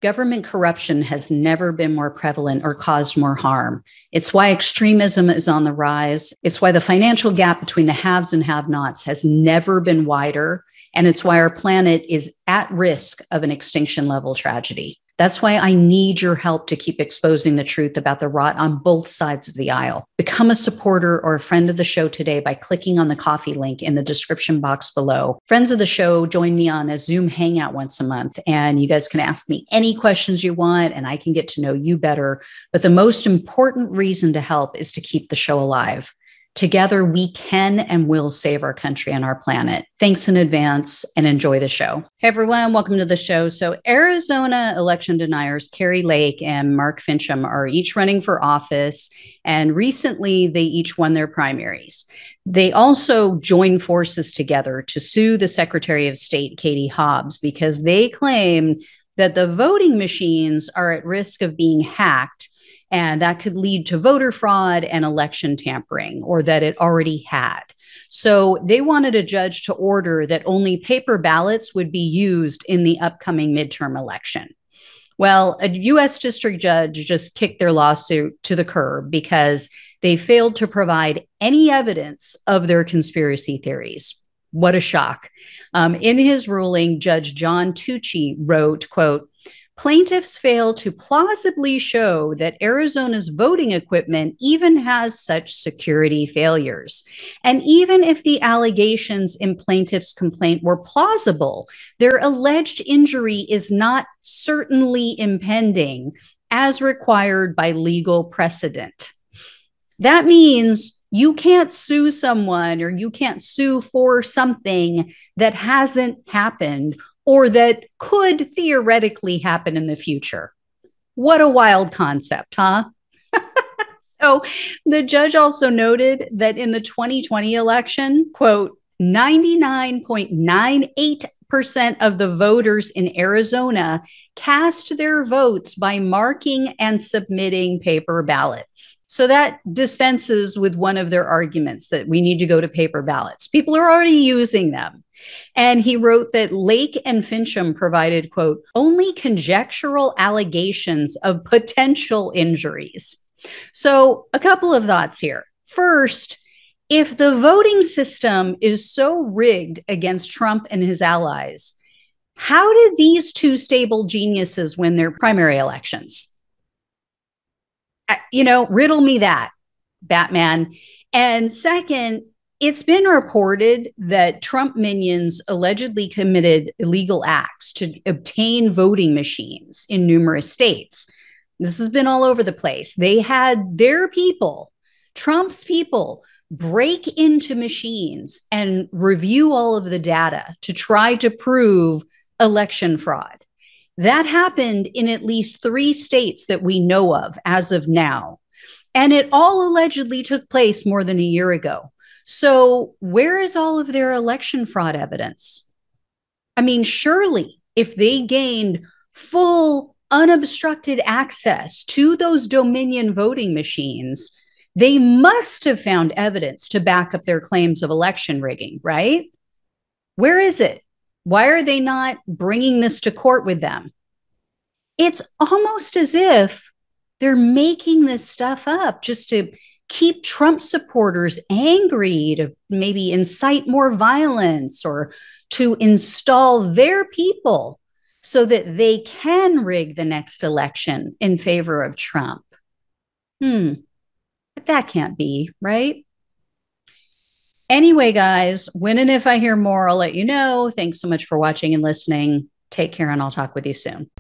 Government corruption has never been more prevalent or caused more harm. It's why extremism is on the rise. It's why the financial gap between the haves and have-nots has never been wider. And it's why our planet is at risk of an extinction level tragedy. That's why I need your help to keep exposing the truth about the rot on both sides of the aisle. Become a supporter or a friend of the show today by clicking on the coffee link in the description box below. Friends of the show join me on a Zoom hangout once a month, and you guys can ask me any questions you want, and I can get to know you better. But the most important reason to help is to keep the show alive. Together, we can and will save our country and our planet. Thanks in advance and enjoy the show. Hey, everyone. Welcome to the show. So Arizona election deniers Kari and Mark Finchem are each running for office, and recently they each won their primaries. They also joined forces together to sue the Secretary of State, Katie Hobbs, because they claim that the voting machines are at risk of being hacked, and that could lead to voter fraud and election tampering, or that it already had. So they wanted a judge to order that only paper ballots would be used in the upcoming midterm election. Well, a U.S. district judge just kicked their lawsuit to the curb because they failed to provide any evidence of their conspiracy theories. What a shock. In his ruling, Judge John Tucci wrote, quote, "Plaintiffs fail to plausibly show that Arizona's voting equipment even has such security failures. And even if the allegations in plaintiff's complaint were plausible, their alleged injury is not certainly impending as required by legal precedent." That means you can't sue someone, or you can't sue for something that hasn't happened or that could theoretically happen in the future. What a wild concept, huh? So the judge also noted that in the 2020 election, quote, 99.98% of the voters in Arizona cast their votes by marking and submitting paper ballots. So that dispenses with one of their arguments that we need to go to paper ballots. People are already using them. And he wrote that Lake and Finchem provided, quote, "only conjectural allegations of potential injuries." So a couple of thoughts here. First, if the voting system is so rigged against Trump and his allies, how did these two stable geniuses win their primary elections? Riddle me that, Batman. And second, it's been reported that Trump minions allegedly committed illegal acts to obtain voting machines in numerous states. This has been all over the place. They had their people, Trump's people, break into machines and review all of the data to try to prove election fraud. That happened in at least 3 states that we know of as of now. And it all allegedly took place more than a year ago. So where is all of their election fraud evidence? I mean, surely if they gained full, unobstructed access to those Dominion voting machines, they must have found evidence to back up their claims of election rigging, right? Where is it? Why are they not bringing this to court with them? It's almost as if they're making this stuff up just to keep Trump supporters angry, to maybe incite more violence, or to install their people so that they can rig the next election in favor of Trump. But that can't be, right? Anyway, guys, when and if I hear more, I'll let you know. Thanks so much for watching and listening. Take care, and I'll talk with you soon.